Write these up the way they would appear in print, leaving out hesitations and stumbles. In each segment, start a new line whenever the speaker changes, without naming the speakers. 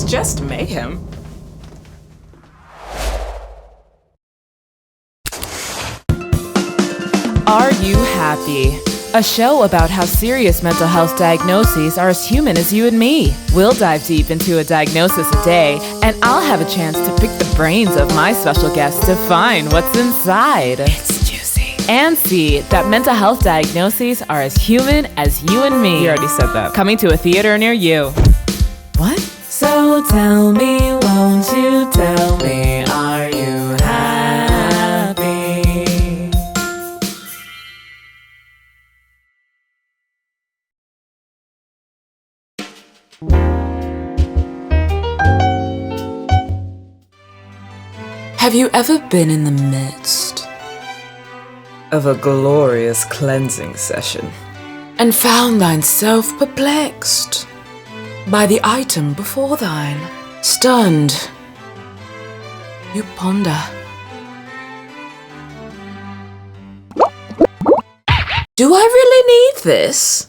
Just mayhem.
Are You Happy? A show about how serious mental health diagnoses are as human as you and me. We'll dive deep into a diagnosis a day, and I'll have a chance to pick the brains of my special guests to find what's inside.
It's juicy.
And see that mental health diagnoses are as human as you and me.
You already said that.
Coming to a theater near you. What?
So tell me, won't you tell me, are you happy? Have you ever been in the midst of a glorious cleansing session and found thyself perplexed by the item before thine? Stunned, you ponder. Do I really need this?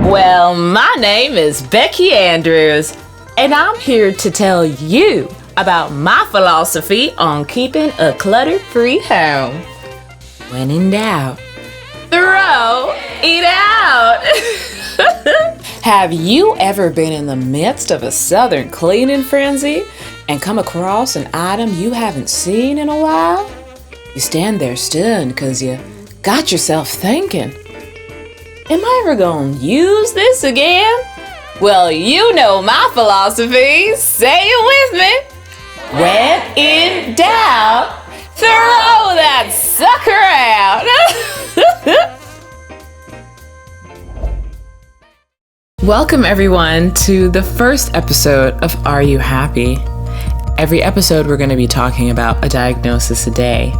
Well, my name is Becky Andrews, and I'm here to tell you about my philosophy on keeping a clutter-free home. When in doubt, throw it out. Have you ever been in the midst of a southern cleaning frenzy and come across an item you haven't seen in a while? You stand there stunned because you got yourself thinking, am I ever gonna use this again? Well, you know my philosophy. Say it with me. When in doubt, throw that sucker out.
Welcome everyone to the first episode of Are You Happy? Every episode we're going to be talking about a diagnosis a day.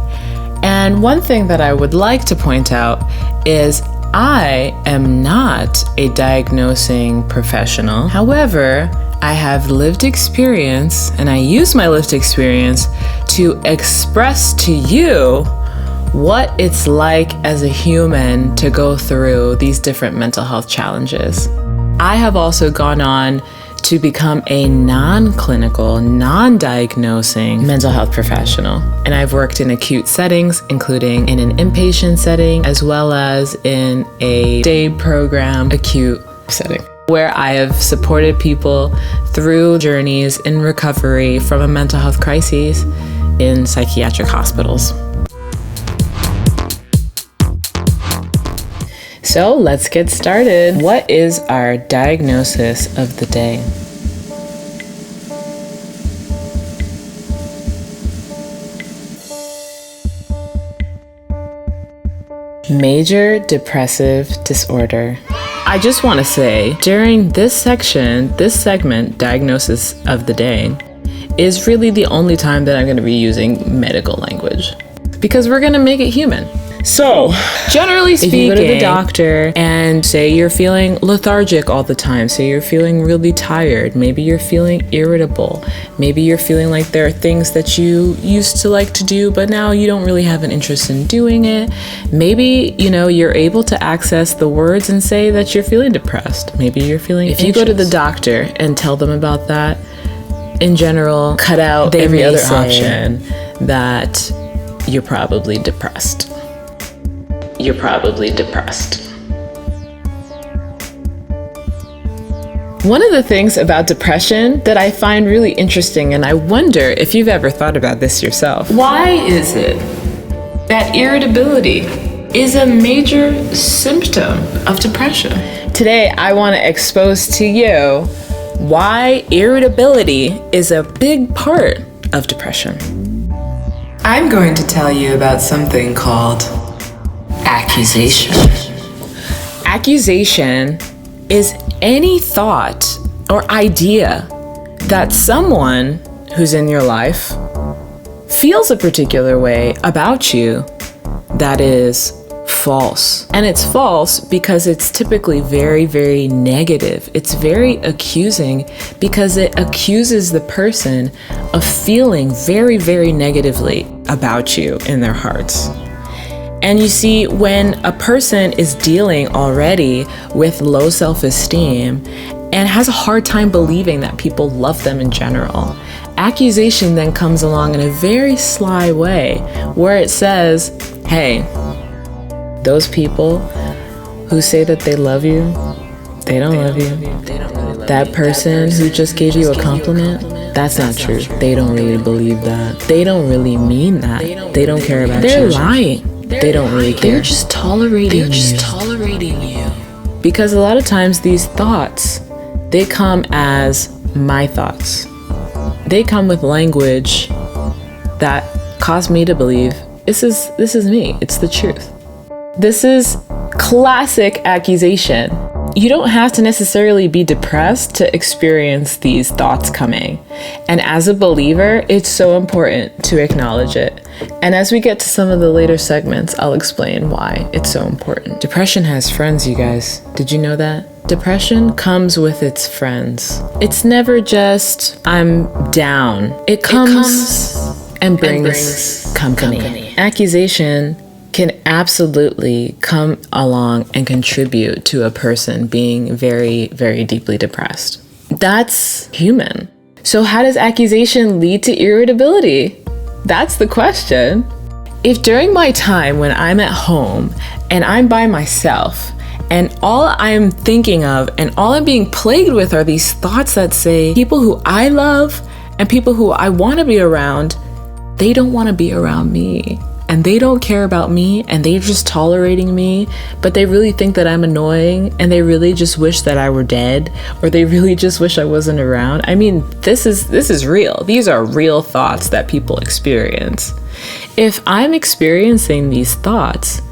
And one thing that I would like to point out is I am not a diagnosing professional. However, I have lived experience, and I use my lived experience to express to you what it's like as a human to go through these different mental health challenges. I have also gone on to become a non-clinical, non-diagnosing mental health professional. And I've worked in acute settings, including in an inpatient setting, as well as in a day program acute setting, where I have supported people through journeys in recovery from a mental health crisis in psychiatric hospitals. So let's get started. What is our diagnosis of the day? Major depressive disorder. I just want to say, during this segment, diagnosis of the day, is really the only time that I'm going to be using medical language, because we're going to make it human. So, generally speaking, if you go to the doctor and say you're feeling lethargic all the time, say you're feeling really tired, maybe you're feeling irritable, maybe you're feeling like there are things that you used to like to do, but now you don't really have an interest in doing it. Maybe, you're able to access the words and say that you're feeling depressed. Maybe you're feeling anxious. If you go to the doctor and tell them about that, in general, cut out every other option that you're probably depressed. You're probably depressed. One of the things about depression that I find really interesting, and I wonder if you've ever thought about this yourself. Why is it that irritability is a major symptom of depression? Today, I want to expose to you why irritability is a big part of depression.
I'm going to tell you about something called accusation.
Accusation is any thought or idea that someone who's in your life feels a particular way about you that is false. And it's false because it's typically very, very negative. It's very accusing because it accuses the person of feeling very, very negatively about you in their hearts. And you see, when a person is dealing already with low self-esteem and has a hard time believing that people love them in general, accusation then comes along in a very sly way where it says, hey, those people who say that they love you, they don't love you. That person who just gave you a compliment, that's not true. They don't really believe that. They don't really mean that. They don't care about you. They're lying. They don't really care. They're just tolerating you. Because a lot of times these thoughts, they come as my thoughts. They come with language that cause me to believe this is me. It's the truth. This is classic accusation. You don't have to necessarily be depressed to experience these thoughts coming. And as a believer, it's so important to acknowledge it. And as we get to some of the later segments, I'll explain why it's so important. Depression has friends, you guys. Did you know that? Depression comes with its friends. It's never just, I'm down. It comes and brings company. Accusation can absolutely come along and contribute to a person being very, very deeply depressed. That's human. So how does accusation lead to irritability? That's the question. If during my time when I'm at home and I'm by myself and all I'm thinking of and all I'm being plagued with are these thoughts that say people who I love and people who I want to be around, they don't want to be around me. And they don't care about me and they're just tolerating me, but they really think that I'm annoying and they really just wish that I were dead, or they really just wish I wasn't around. I mean, this is real. These are real thoughts that people experience. If I'm experiencing these thoughts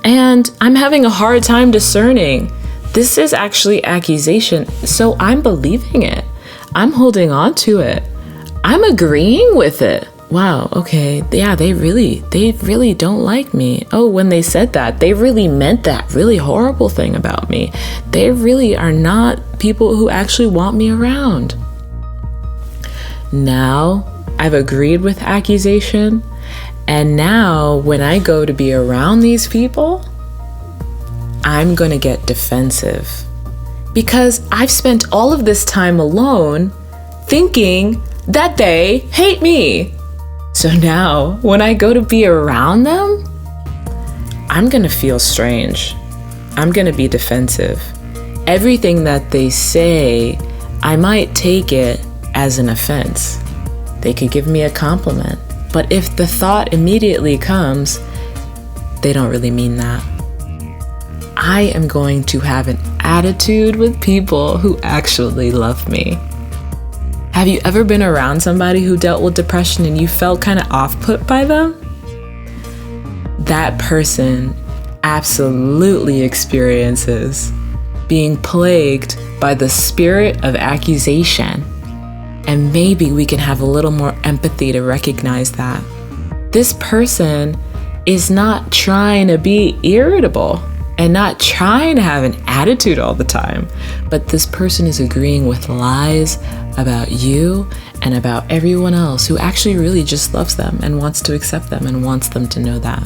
and I'm having a hard time discerning, this is actually accusation, so I'm believing it. I'm holding on to it. I'm agreeing with it. Wow, okay, yeah, they really don't like me. Oh, when they said that, they really meant that really horrible thing about me. They really are not people who actually want me around. Now, I've agreed with accusation, and now when I go to be around these people, I'm gonna get defensive. Because I've spent all of this time alone thinking that they hate me. So now, when I go to be around them, I'm gonna feel strange. I'm gonna be defensive. Everything that they say, I might take it as an offense. They could give me a compliment, but if the thought immediately comes, they don't really mean that. I am going to have an attitude with people who actually love me. Have you ever been around somebody who dealt with depression and you felt kind of off-put by them? That person absolutely experiences being plagued by the spirit of accusation. And maybe we can have a little more empathy to recognize that. This person is not trying to be irritable and not trying to have an attitude all the time, but this person is agreeing with lies about you and about everyone else who actually really just loves them and wants to accept them and wants them to know that.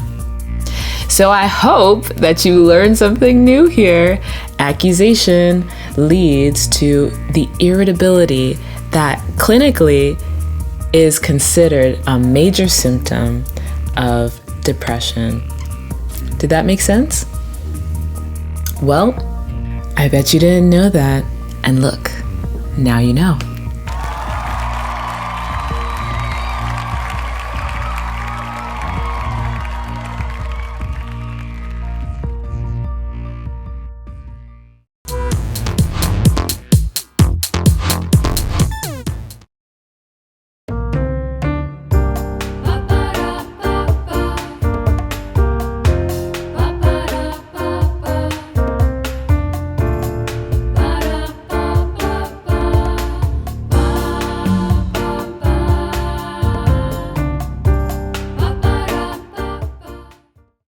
So I hope that you learned something new here. Accusation leads to the irritability that clinically is considered a major symptom of depression. Did that make sense? Well, I bet you didn't know that. And look, now you know.